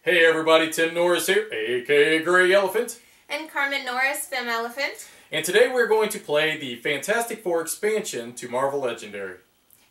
Hey everybody, Tim Norris here, aka GreyElephant. And Carmen Norris, FemElephant. And today we're going to play the Fantastic Four expansion to Marvel Legendary.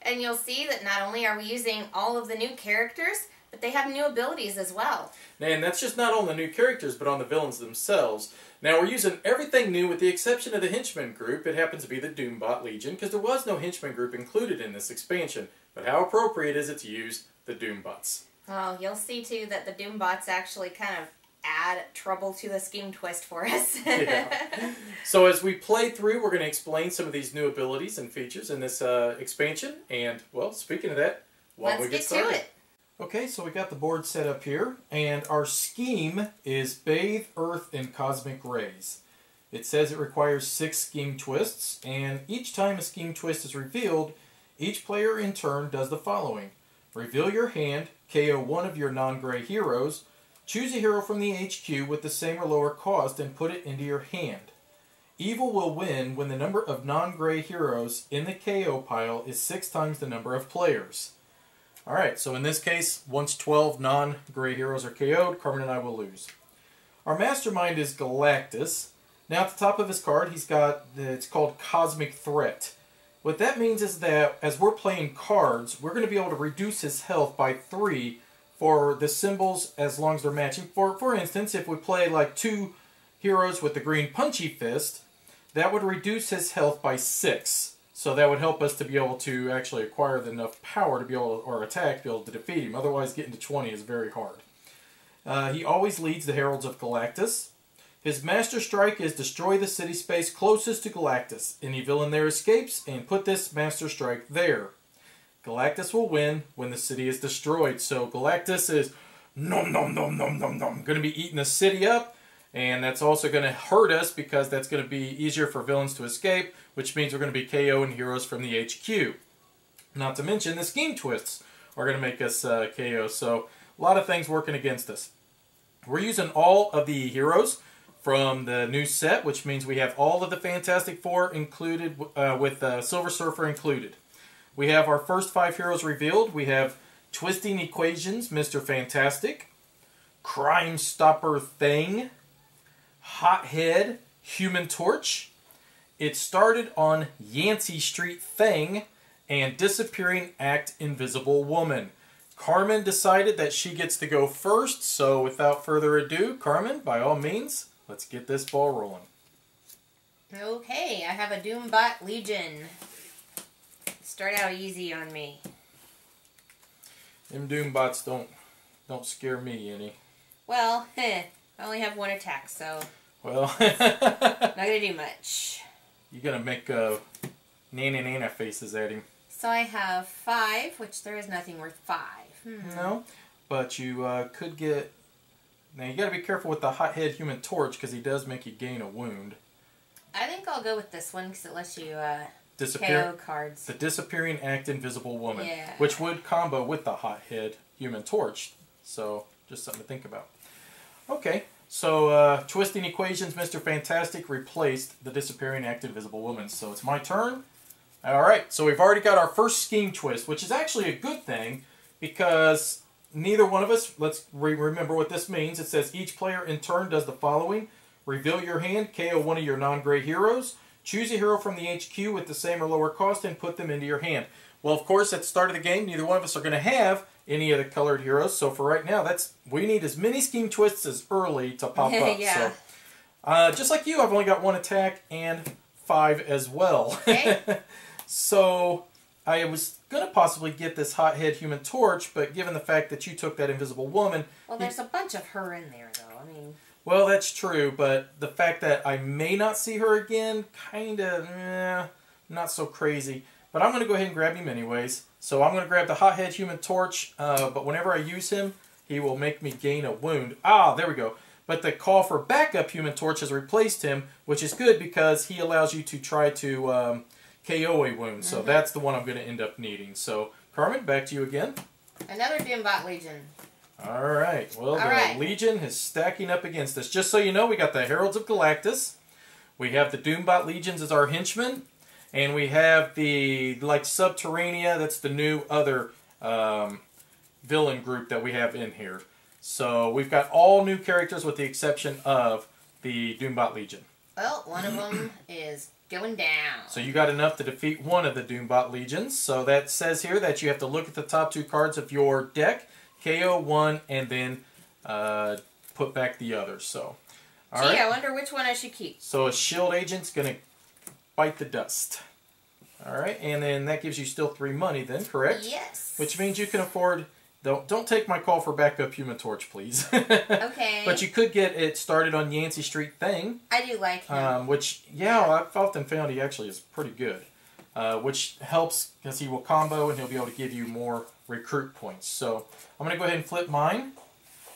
And you'll see that not only are we using all of the new characters, but they have new abilities as well. And that's just not on the new characters, but on the villains themselves. Now we're using everything new with the exception of the Henchman group. It happens to be the Doombot Legion, because there was no Henchman group included in this expansion. But how appropriate is it to use the Doombots? Oh, you'll see too that the Doombots actually kind of add trouble to the scheme twist for us. Yeah. So as we play through, we're going to explain some of these new abilities and features in this expansion. And, well, speaking of that, why don't we get started? Let's get to it. Okay, so we got the board set up here, and our scheme is Bathe Earth in Cosmic Rays. It says it requires 6 scheme twists, and each time a scheme twist is revealed, each player in turn does the following. Reveal your hand, KO one of your non-gray heroes, choose a hero from the HQ with the same or lower cost and put it into your hand. Evil will win when the number of non-gray heroes in the KO pile is 6 times the number of players. Alright, so in this case, once 12 non-gray heroes are KO'd, Carmen and I will lose. Our mastermind is Galactus. Now at the top of his card, he's got, it's called Cosmic Threat. What that means is that as we're playing cards, we're going to be able to reduce his health by 3 for the symbols as long as they're matching. For instance, if we play like 2 heroes with the green punchy fist, that would reduce his health by 6. So that would help us to be able to actually acquire enough power to be able to, or attack to be able to defeat him. Otherwise, getting to 20 is very hard. He always leads the Heralds of Galactus. His master strike is destroy the city space closest to Galactus. Any villain there escapes, and put this master strike there. Galactus will win when the city is destroyed. So Galactus is nom nom nom nom nom nom going to be eating the city up, and that's also going to hurt us because that's going to be easier for villains to escape, which means we're going to be KOing heroes from the HQ. Not to mention the scheme twists are going to make us KO. So a lot of things working against us. We're using all of the heroes from the new set, which means we have all of the Fantastic Four included, with Silver Surfer included. We have our first 5 heroes revealed. We have Twisting Equations, Mr. Fantastic, Crime Stopper Thing, Hothead, Human Torch. It started on Yancey Street Thing, and Disappearing Act Invisible Woman. Carmen decided that she gets to go first, so without further ado, Carmen, by all means, let's get this ball rolling. Okay, I have a Doombot Legion. Start out easy on me. Them Doombots don't scare me any. Well, I only have 1 attack, so Well, not gonna do much. you're gonna make nana faces at him. So I have 5, which there is nothing worth 5. No, but you could get. Now you got to be careful with the Hothead Human Torch because he does make you gain a wound. I think I'll go with this one because it lets you Disappear KO cards. The Disappearing Act Invisible Woman, Yeah. which would combo with the Hothead Human Torch. So just something to think about. Okay, so Twisting Equations, Mr. Fantastic replaced the Disappearing Act Invisible Woman. So it's my turn. All right, so we've already got our first scheme twist, which is actually a good thing because neither one of us, let's remember what this means. It says each player in turn does the following. Reveal your hand, KO one of your non-gray heroes. Choose a hero from the HQ with the same or lower cost and put them into your hand. Well, of course, at the start of the game, neither one of us are going to have any of the colored heroes. So for right now, we need as many scheme twists as early to pop up. Yeah. So, just like you, I've only got 1 attack and 5 as well. Okay. So I was going to possibly get this Hothead Human Torch, but given the fact that you took that Invisible Woman... Well, there's a bunch of her in there, though. I mean... Well, that's true, but the fact that I may not see her again, kind of, not so crazy. But I'm going to go ahead and grab him anyways. So I'm going to grab the Hothead Human Torch, but whenever I use him, he will make me gain a wound. Ah, there we go. But the call for backup Human Torch has replaced him, which is good because he allows you to try to KO a wound. So that's the one I'm going to end up needing. So, Carmen, back to you again. Another Doombot Legion. Alright, well, the Legion is stacking up against us. Just so you know, we got the Heralds of Galactus. We have the Doombot Legions as our henchmen. And we have the, like, Subterranea. That's the new other villain group that we have in here. So we've got all new characters with the exception of the Doombot Legion. Well, one of them is going down. So you got enough to defeat one of the Doombot Legions. So that says here that you have to look at the top 2 cards of your deck, KO one, and then put back the others. So, all right. I wonder which one I should keep. So a shield agent's going to bite the dust. All right, and then that gives you still 3 money then, correct? Yes. Which means you can afford... Don't take my call for backup Human Torch, please. Okay. But you could get it started on Yancey Street Thing. I do like him. Which, yeah, I've often found he actually is pretty good. Which helps because he will combo and he'll be able to give you more recruit points. So I'm going to go ahead and flip mine.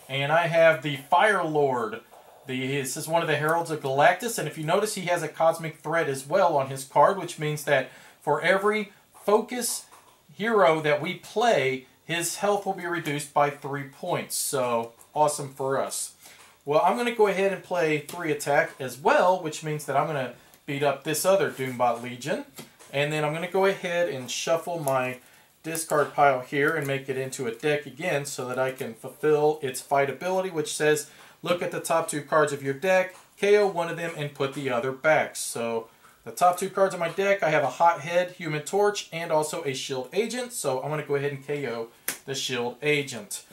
And I have the Fire Lord. This is one of the Heralds of Galactus. And if you notice, he has a Cosmic Threat as well on his card, which means that for every focus hero that we play, his health will be reduced by 3 points. So, awesome for us. Well, I'm going to go ahead and play 3 attack as well, which means that I'm going to beat up this other Doombot Legion. And then I'm going to go ahead and shuffle my discard pile here and make it into a deck again so that I can fulfill its fight ability, which says, look at the top 2 cards of your deck, KO one of them, and put the other back. So, the top 2 cards of my deck, I have a Hothead, Human Torch, and also a Shield Agent. So I'm going to go ahead and KO the Shield Agent.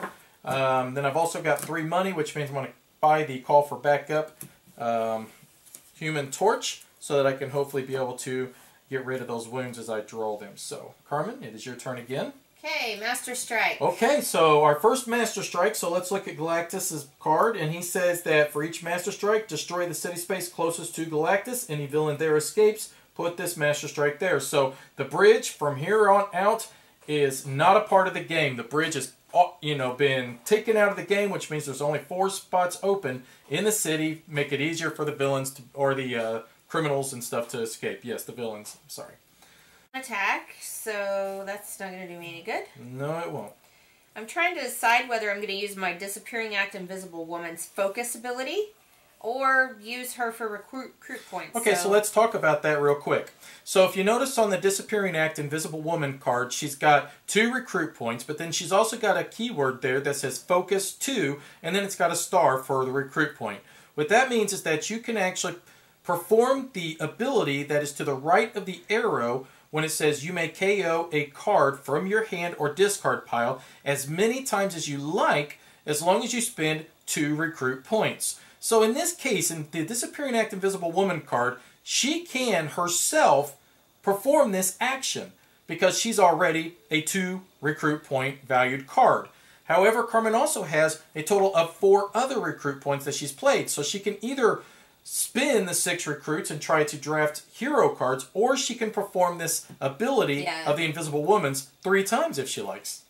Then I've also got 3 money, which means I'm going to buy the Call for Backup Human Torch so that I can hopefully be able to get rid of those wounds as I draw them. So, Carmen, it is your turn again. Okay, Master Strike. Okay, so our first Master Strike, so let's look at Galactus' card, and he says that for each Master Strike, destroy the city space closest to Galactus. Any villain there escapes, put this Master Strike there. So the bridge from here on out is not a part of the game. The bridge has, been taken out of the game, which means there's only 4 spots open in the city. Make it easier for the villains to, or the criminals and stuff to escape. Yes, the villains. I'm sorry. Attack, so that's not going to do me any good. No, it won't. I'm trying to decide whether I'm going to use my Disappearing Act Invisible Woman's focus ability or use her for recruit points. Okay, so let's talk about that real quick. So if you notice on the Disappearing Act Invisible Woman card, she's got 2 recruit points, but then she's also got a keyword there that says focus 2, and then it's got a star for the recruit point. What that means is that you can actually perform the ability that is to the right of the arrow when it says you may KO a card from your hand or discard pile as many times as you like, as long as you spend 2 recruit points. So in this case, in the Disappearing Act Invisible Woman card, she can herself perform this action because she's already a 2 recruit point valued card. However, Carmen also has a total of 4 other recruit points that she's played. So she can either spin the 6 recruits and try to draft hero cards, or she can perform this ability of the Invisible Woman's 3 times if she likes.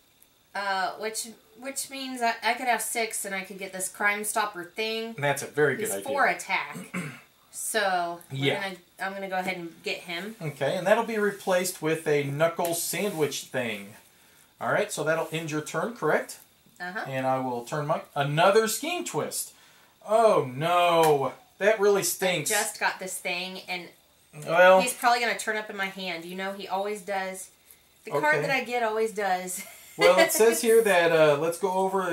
Which means I could have 6 and I could get this Crime Stopper thing. And that's a very good idea. He's 4 attack. So I'm gonna go ahead and get him. Okay, and that'll be replaced with a Knuckle Sandwich thing. Alright, so that'll end your turn, correct? Uh-huh. And I will turn my... Another Scheme Twist! Oh no! That really stinks. I just got this thing, and well, he's probably going to turn up in my hand. You know, he always does. The card that I get always does. Well, it says here that, let's go over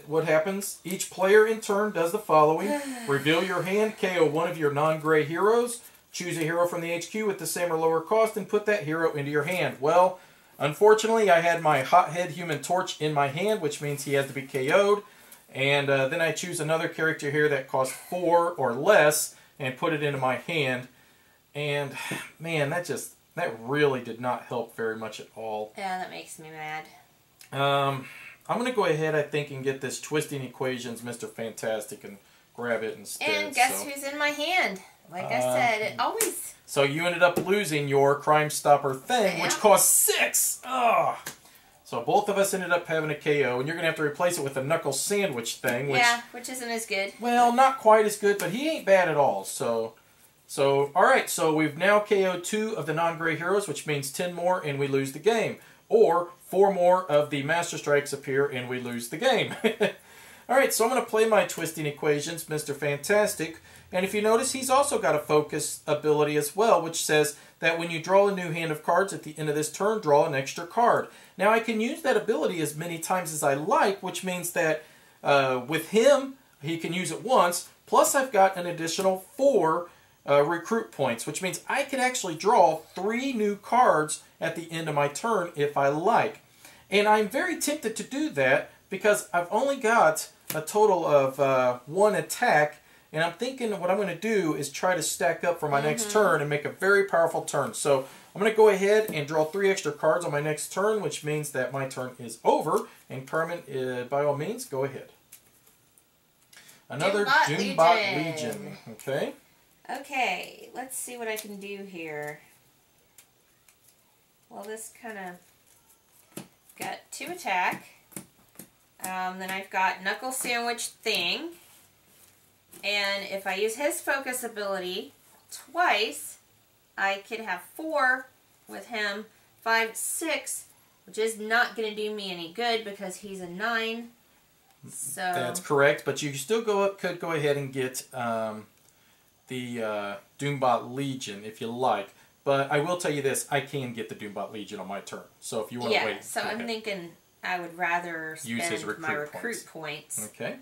what happens. Each player in turn does the following. Reveal your hand, KO one of your non-gray heroes, choose a hero from the HQ with the same or lower cost, and put that hero into your hand. Well, unfortunately, I had my Hothead Human Torch in my hand, which means he has to be KO'd. And then I choose another character here that costs 4 or less and put it into my hand. And, man, that really did not help very much at all. Yeah, that makes me mad. I'm going to go ahead, I think, and get this Twisting Equations Mr. Fantastic and grab it instead. And guess who's in my hand? Like I said, it always... So you ended up losing your Crime Stopper thing, which cost 6! Ugh! So both of us ended up having a KO, and you're going to have to replace it with a Knuckle Sandwich thing. Which isn't as good. Well, not quite as good, but he ain't bad at all. So alright, so we've now KO'd 2 of the non-gray heroes, which means 10 more and we lose the game. Or 4 more of the Master Strikes appear and we lose the game. Alright, so I'm going to play my Twisting Equations, Mr. Fantastic. And if you notice, he's also got a focus ability as well, which says that when you draw a new hand of cards at the end of this turn, draw an extra card. Now, I can use that ability as many times as I like, which means that With him, he can use it once, plus I've got an additional 4 recruit points, which means I can actually draw 3 new cards at the end of my turn if I like. And I'm very tempted to do that because I've only got a total of 1 attack, and I'm thinking what I'm going to do is try to stack up for my next turn and make a very powerful turn. So I'm going to go ahead and draw 3 extra cards on my next turn, which means that my turn is over. And Carmen, by all means, go ahead. Another Doombot Legion. Okay. Okay, let's see what I can do here. Well, this kind of got 2 attack. Then I've got Knuckle Sandwich Thing. And if I use his focus ability twice, I could have 4 with him, 5, 6, which is not going to do me any good because he's a 9. So that's correct, but you still could go ahead and get the Doombot Legion if you like. But I will tell you this, I can get the Doombot Legion on my turn. So if you want to wait. So I'm thinking I would rather spend my recruit points. Okay.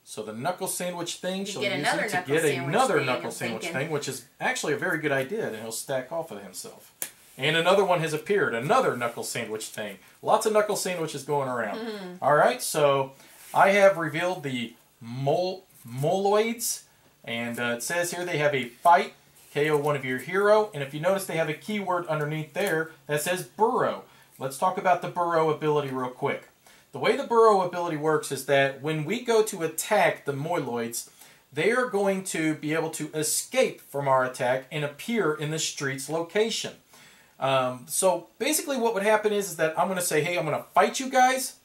So the Knuckle Sandwich Thing, she'll use another it to get another Knuckle Sandwich Thing, which is actually a very good idea, and he'll stack off of himself. And another one has appeared, another Knuckle Sandwich Thing. Lots of Knuckle Sandwiches going around. All right, so I have revealed the Moloids, and it says here they have a fight, KO one of your hero, and if you notice they have a keyword underneath there that says burrow. Let's talk about the burrow ability real quick. The way the burrow ability works is that when we go to attack the Moloids, they are going to be able to escape from our attack and appear in the street's location. So basically what would happen is that I'm going to say, hey, I'm going to fight you guys.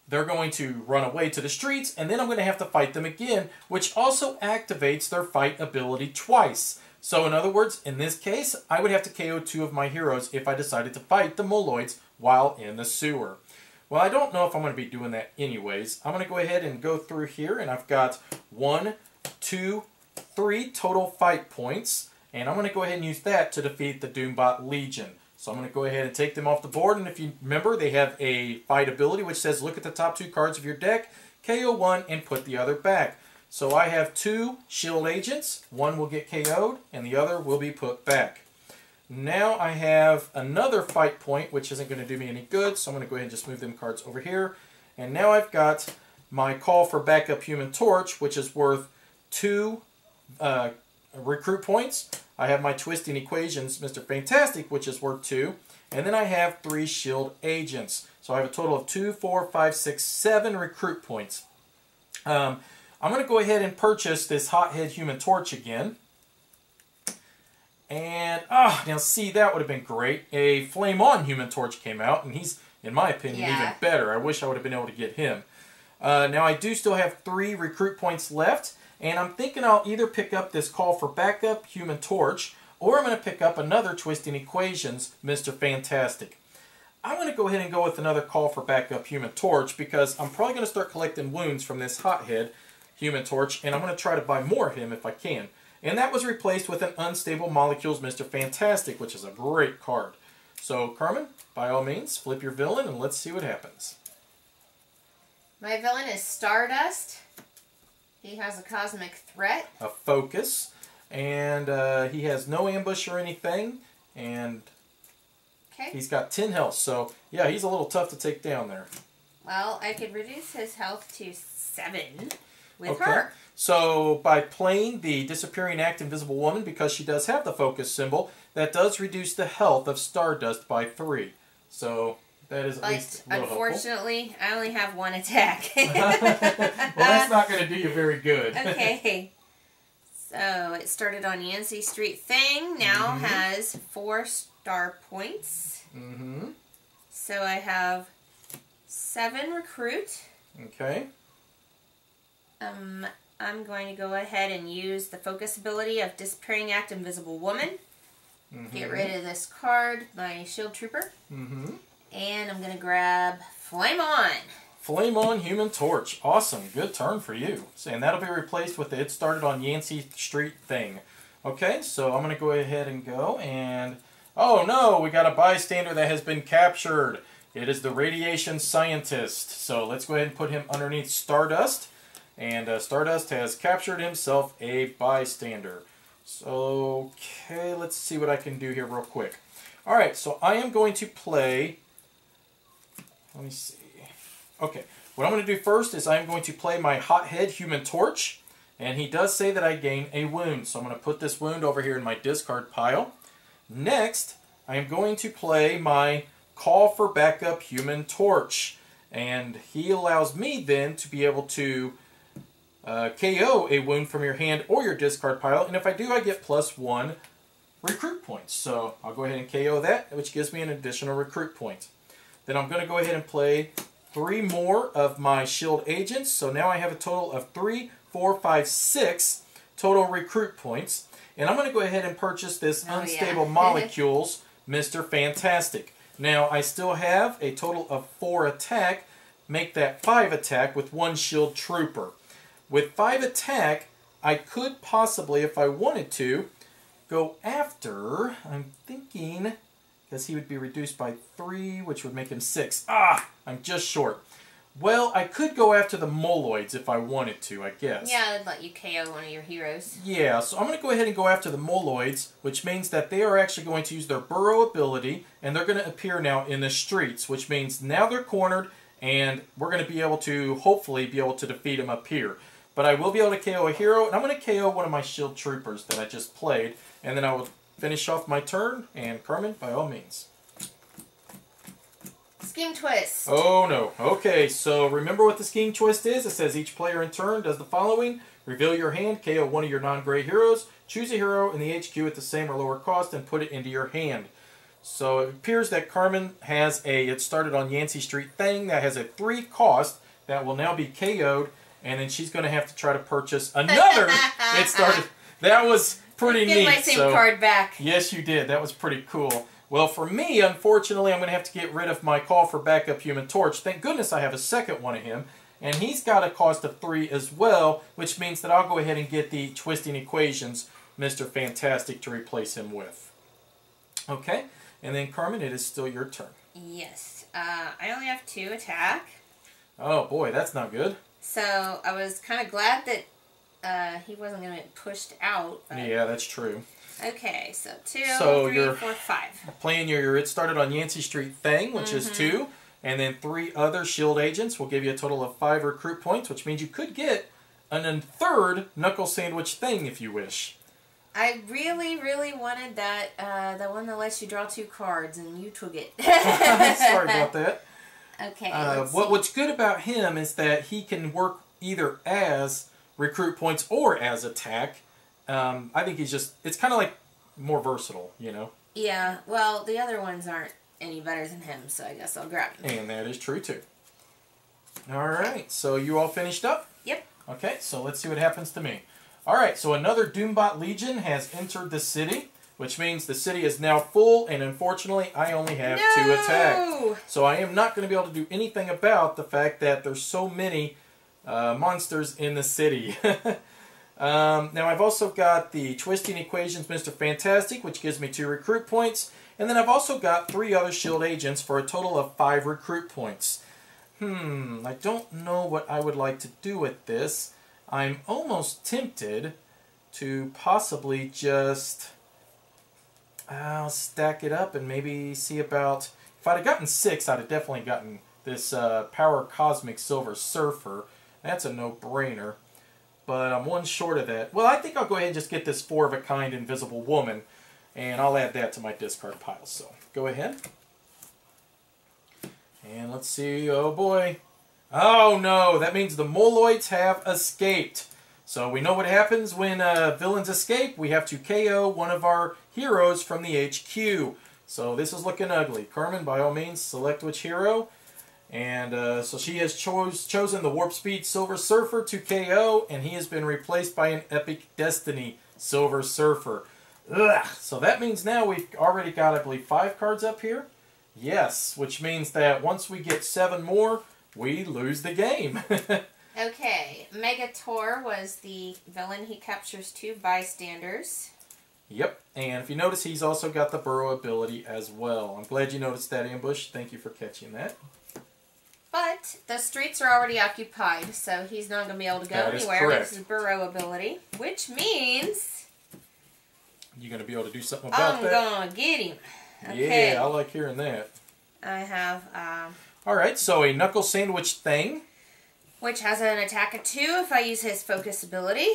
They're going to run away to the streets, and then I'm going to have to fight them again, which also activates their fight ability twice. So in other words, in this case, I would have to KO 2 of my heroes if I decided to fight the Moloids while in the sewer. Well, I don't know if I'm going to be doing that anyways. I'm going to go ahead and go through here, and I've got 1, 2, 3 total fight points, and I'm going to go ahead and use that to defeat the Doombot Legion. So I'm going to go ahead and take them off the board, and if you remember, they have a fight ability which says look at the top 2 cards of your deck, KO 1, and put the other back. So I have 2 shield agents. 1 will get KO'd, and the other will be put back. Now I have another fight point, which isn't going to do me any good, so I'm going to go ahead and just move them cards over here. And now I've got my call for backup Human Torch, which is worth 2 recruit points. I have my Twisting Equations, Mr. Fantastic, which is worth 2. And then I have 3 shield agents. So I have a total of 2, 4, 5, 6, 7 recruit points. I'm going to go ahead and purchase this Hothead Human Torch again. And, now see, that would have been great. A Flame On Human Torch came out, and he's, in my opinion, even better. I wish I would have been able to get him. Now, I do still have 3 recruit points left, and I'm thinking I'll either pick up this Call for Backup Human Torch, or I'm going to pick up another Twisting Equations, Mr. Fantastic. I'm going to go ahead and go with another Call for Backup Human Torch, because I'm probably going to start collecting wounds from this Hothead Human Torch, and I'm going to try to buy more of him if I can. And that was replaced with an Unstable Molecules Mr. Fantastic, which is a great card. So, Carmen, by all means, flip your villain and let's see what happens. My villain is Stardust. He has a cosmic threat. A focus. And he has no ambush or anything. And he's got 10 health. So, yeah, he's a little tough to take down there. Well, I could reduce his health to 7 with her. So by playing the Disappearing Act Invisible Woman, because she does have the focus symbol, that does reduce the health of Stardust by 3. So that is at least a little unfortunately, helpful. I only have 1 attack. Well, that's not going to do you very good. Okay. So it started on Yancey Street Thing. Now has 4 star points. So I have 7 recruit. Okay. I'm going to go ahead and use the focus ability of Disappearing Act Invisible Woman. Get rid of this card, my Shield Trooper. And I'm going to grab Flame On. Flame On Human Torch. Awesome. Good turn for you. And that'll be replaced with the It Started on Yancey Street Thing. Okay, so I'm going to go ahead and go and... Oh no, we got a bystander that has been captured. It is the radiation scientist. So let's go ahead and put him underneath Stardust. And Stardust has captured himself a bystander. So, okay, let's see what I can do here real quick. Alright, so I am going to play... Let me see. Okay, what I'm going to do first is I'm going to play my Hothead Human Torch. And he does say that I gain a wound. So I'm going to put this wound over here in my discard pile. Next, I am going to play my Call for Backup Human Torch. And he allows me then to be able to KO a wound from your hand or your discard pile. And if I do, I get +1 recruit points. So I'll go ahead and KO that, which gives me an additional recruit point. Then I'm going to go ahead and play 3 more of my shield agents. So now I have a total of 3, 4, 5, 6 total recruit points. And I'm going to go ahead and purchase this Unstable Molecules Mr. Fantastic. Now I still have a total of 4 attack. Make that 5 attack with 1 shield trooper. With 5 attack, I could possibly, if I wanted to, go after, I'm thinking, because he would be reduced by 3, which would make him 6. Ah, I'm just short. Well, I could go after the Moloids if I wanted to, I guess. Yeah, that'd let you KO one of your heroes. Yeah, so I'm going to go ahead and go after the Moloids, which means that they are actually going to use their burrow ability, and they're going to appear now in the streets, which means now they're cornered, and we're going to be able to, hopefully, be able to defeat them up here. But I will be able to KO a hero, and I'm going to KO one of my shield troopers that I just played, and then I will finish off my turn, and Carmen, by all means. Scheme Twist. Oh no. Okay, so remember what the Scheme Twist is? It says each player in turn does the following. Reveal your hand, KO one of your non-gray heroes, choose a hero in the HQ at the same or lower cost, and put it into your hand. So it appears that Carmen has it started on Yancey Street thing that has a 3 cost that will now be KO'd. And then she's going to have to try to purchase another. It started. That was pretty neat. Get my same card back. Yes, you did. That was pretty cool. Well, for me, unfortunately, I'm going to have to get rid of my Call for Backup Human Torch. Thank goodness I have a second one of him. And he's got a cost of 3 as well, which means that I'll go ahead and get the Twisting Equations Mr. Fantastic to replace him with. Okay? And then, Carmen, it is still your turn. Yes. I only have 2 attack. Oh, boy, that's not good. So I was kind of glad that he wasn't going to get pushed out. Yeah, that's true. Okay, so 2, so 3, 4, 5. Playing your It Started on Yancey Street thing, which is 2, and then 3 other shield agents will give you a total of 5 recruit points, which means you could get a 3rd knuckle sandwich thing if you wish. I really, really wanted that, the one that lets you draw 2 cards, and you took it. Sorry about that. Okay. What's good about him is that he can work either as recruit points or as attack. I think it's kind of like more versatile, you know? Yeah, well, the other ones aren't any better than him, so I guess I'll grab him. And that is true, too. Alright, so you all finished up? Yep. Okay, so let's see what happens to me. Alright, so another Doombot Legion has entered the city, which means the city is now full, and unfortunately, I only have 2 attack. So I am not going to be able to do anything about the fact that there's so many monsters in the city. Now, I've also got the Twisting Equations Mr. Fantastic, which gives me 2 recruit points. And then I've also got 3 other shield agents for a total of 5 recruit points. I don't know what I would like to do with this. I'm almost tempted to possibly just... I'll stack it up and maybe see about... If I'd have gotten 6, I'd have definitely gotten this Power Cosmic Silver Surfer. That's a no-brainer. But I'm 1 short of that. Well, I think I'll go ahead and just get this 4-of-a-kind Invisible Woman. And I'll add that to my discard pile. So, go ahead. And let's see. Oh, boy. Oh, no. That means the Moloids have escaped. So we know what happens when villains escape. We have to KO one of our heroes from the HQ. So this is looking ugly. Carmen, by all means, select which hero. And so she has chosen the Warp Speed Silver Surfer to KO, and he has been replaced by an Epic Destiny Silver Surfer. Ugh. So that means now we've already got, I believe, 5 cards up here. Yes, which means that once we get 7 more, we lose the game. Okay, Megator was the villain. He captures 2 bystanders. Yep, and if you notice, he's also got the burrow ability as well. I'm glad you noticed that, Ambush. Thank you for catching that. But the streets are already occupied, so he's not going to be able to go anywhere with his burrow ability, which means you're going to be able to do something about that? I'm going to get him. Okay. Yeah, I like hearing that. I have... Alright, so a knuckle sandwich thing. Which has an attack of 2 if I use his focus ability.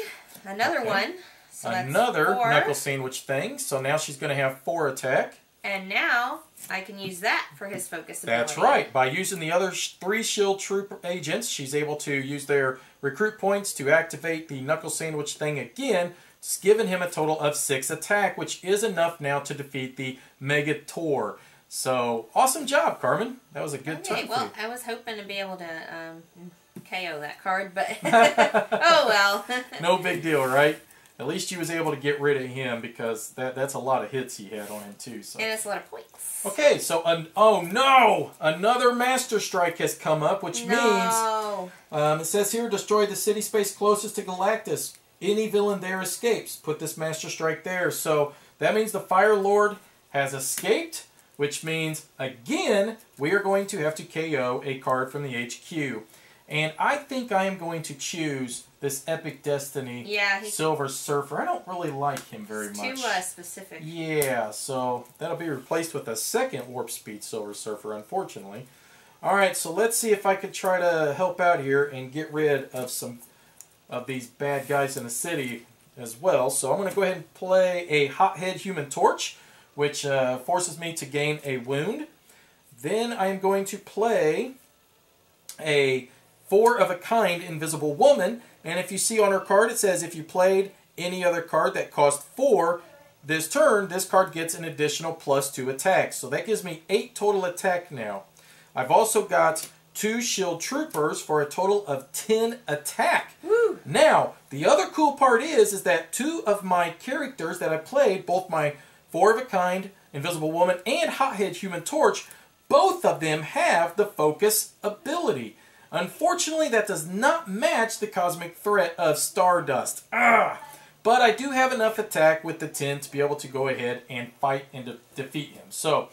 Another one. So another that's 4. knuckle sandwich thing. So now she's going to have 4 attack. And now I can use that for his focus ability. That's right. By using the other 3 shield troop agents, she's able to use their recruit points to activate the knuckle sandwich thing again. It's giving him a total of 6 attack, which is enough now to defeat the Mega Tor. So, awesome job, Carmen. That was a good turn for you. I was hoping to be able to KO that card, but oh well. No big deal, right? At least you was able to get rid of him because that's a lot of hits he had on him too. So. And it's a lot of points. Okay, so oh no, another Master Strike has come up, which means it says here, destroy the city space closest to Galactus. Any villain there escapes. Put this Master Strike there. So that means the Fire Lord has escaped, which means again we are going to have to KO a card from the HQ. And I think I am going to choose this Epic Destiny Silver Surfer. I don't really like him very much. Too specific. Yeah, so that'll be replaced with a second Warp Speed Silver Surfer, unfortunately. Alright, so let's see if I could try to help out here and get rid of some of these bad guys in the city as well. So I'm going to go ahead and play a Hothead Human Torch, which forces me to gain a wound. Then I'm going to play a 4-of-a-kind Invisible Woman, and if you see on her card it says if you played any other card that cost 4 this turn, this card gets an additional +2 attack. So that gives me 8 total attack now. I've also got 2 Shield Troopers for a total of 10 attack. Woo. Now, the other cool part is that 2 of my characters that I played, both my 4-of-a-kind Invisible Woman and Hothead Human Torch, both of them have the Focus ability. Unfortunately, that does not match the cosmic threat of Stardust. But I do have enough attack with the 10 to be able to go ahead and fight and defeat him. So,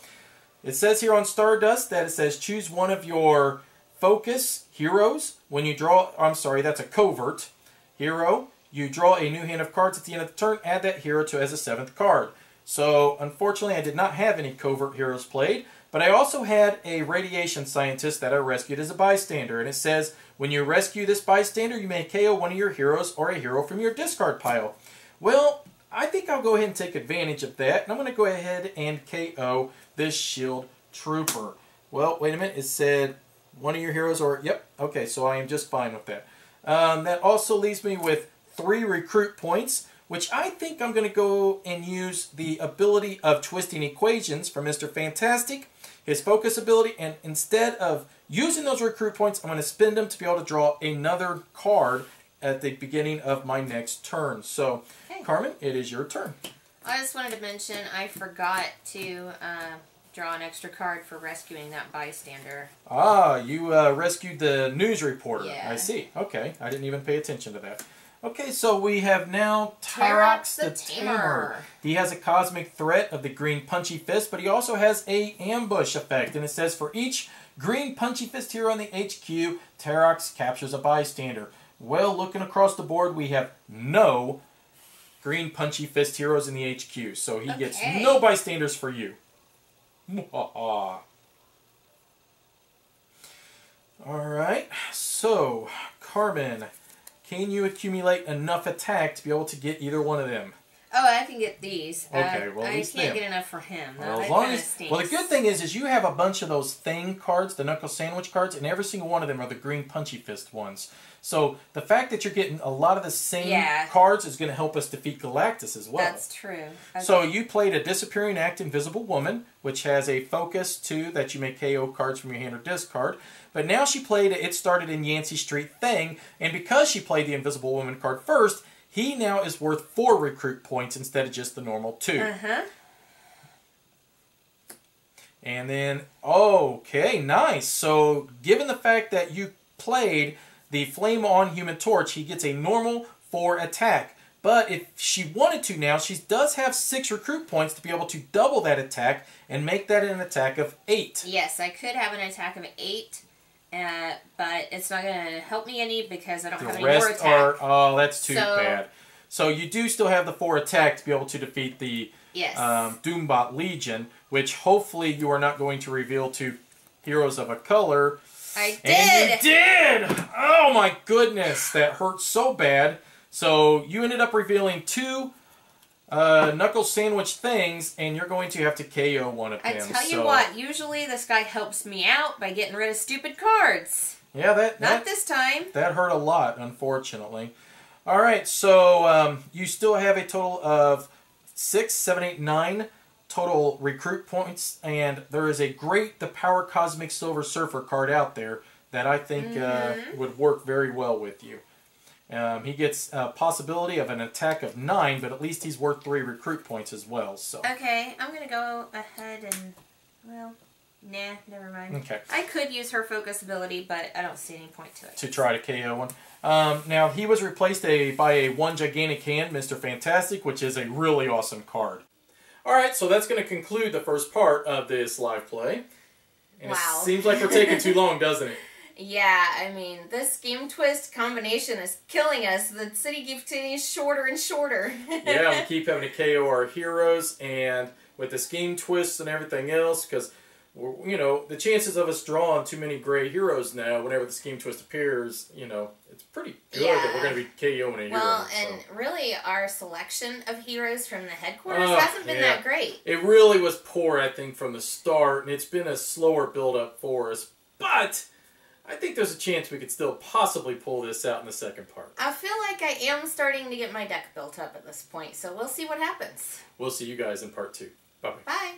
it says here on Stardust that it says choose one of your focus heroes. When you draw, I'm sorry, that's a covert hero. You draw a new hand of cards at the end of the turn. Add that hero to as a 7th card. So, unfortunately, I did not have any covert heroes played. But I also had a radiation scientist that I rescued as a bystander. And it says, when you rescue this bystander, you may KO one of your heroes or a hero from your discard pile. Well, I think I'll go ahead and take advantage of that. And I'm going to go ahead and KO this Shield Trooper. Well, wait a minute. It said one of your heroes or... Yep. Okay, so I am just fine with that. That also leaves me with 3 recruit points, which I think I'm going to go and use the ability of Twisting Equations for Mr. Fantastic, his focus ability, and instead of using those recruit points, I'm going to spend them to be able to draw another card at the beginning of my next turn. So, okay. Carmen, it is your turn. I just wanted to mention I forgot to draw an extra card for rescuing that bystander. Ah, you rescued the news reporter. Yeah. I see. Okay, I didn't even pay attention to that. Okay, so we have now Tyrox the Tamer. He has a cosmic threat of the green punchy fist, but he also has a ambush effect. And it says for each green punchy fist hero in the HQ, Tyrox captures a bystander. Well, looking across the board, we have no green punchy fist heroes in the HQ. So he gets no bystanders for you. Alright, so Carmen, can you accumulate enough attack to be able to get either one of them? Oh, I can get these. Okay, well, I can't get enough for him. Well, as long as, well, the good thing is you have a bunch of those thing cards, the Knuckle Sandwich cards, and every single one of them are the green punchy fist ones. So the fact that you're getting a lot of the same cards is going to help us defeat Galactus as well. That's true. Okay. So you played a Disappearing Act Invisible Woman, which has a focus 2 that you may KO cards from your hand or discard. But now she played It Started in Yancey Street Thing, and because she played the Invisible Woman card first, he now is worth 4 recruit points instead of just the normal 2. Uh-huh. And then, okay, nice. So given the fact that you played the Flame On Human Torch, he gets a normal 4 attack. But if she wanted to now, she does have 6 recruit points to be able to double that attack and make that an attack of 8. Yes, I could have an attack of 8, but it's not going to help me any because I don't have any more attack. Oh, that's too bad. So you do still have the 4 attack to be able to defeat the Doombot Legion, which hopefully you are not going to reveal to Heroes of a Color. I did! And you did! Oh my goodness, that hurt so bad. So you ended up revealing 2 knuckle sandwich things, and you're going to have to KO one of them. I tell you what, usually this guy helps me out by getting rid of stupid cards. Yeah, not this time. That hurt a lot, unfortunately. All right, so you still have a total of 6, 7, 8, 9 total recruit points, and there is a great The Power Cosmic Silver Surfer card out there that I think would work very well with you. He gets a possibility of an attack of 9, but at least he's worth 3 recruit points as well. So okay, I'm going to go ahead and, well, nah, never mind. Okay. I could use her focus ability, but I don't see any point to it. To try to KO one. Now, he was replaced by a 1 Gigantic Hand, Mr. Fantastic, which is a really awesome card. Alright, so that's going to conclude the first part of this live play. And wow. It seems like we're taking too long, doesn't it? Yeah, I mean, this Scheme Twist combination is killing us. The city keeps getting shorter and shorter. Yeah, we keep having to KO our heroes, and with the Scheme Twists and everything else, because, you know, the chances of us drawing too many gray heroes now, whenever the Scheme Twist appears, you know, it's pretty good that we're going to be KOing a hero. Well, and really, our selection of heroes from the headquarters hasn't been that great. It really was poor, I think, from the start, and it's been a slower build-up for us, but I think there's a chance we could still possibly pull this out in the second part. I feel like I am starting to get my deck built up at this point, so we'll see what happens. We'll see you guys in part 2. Bye-bye. Bye.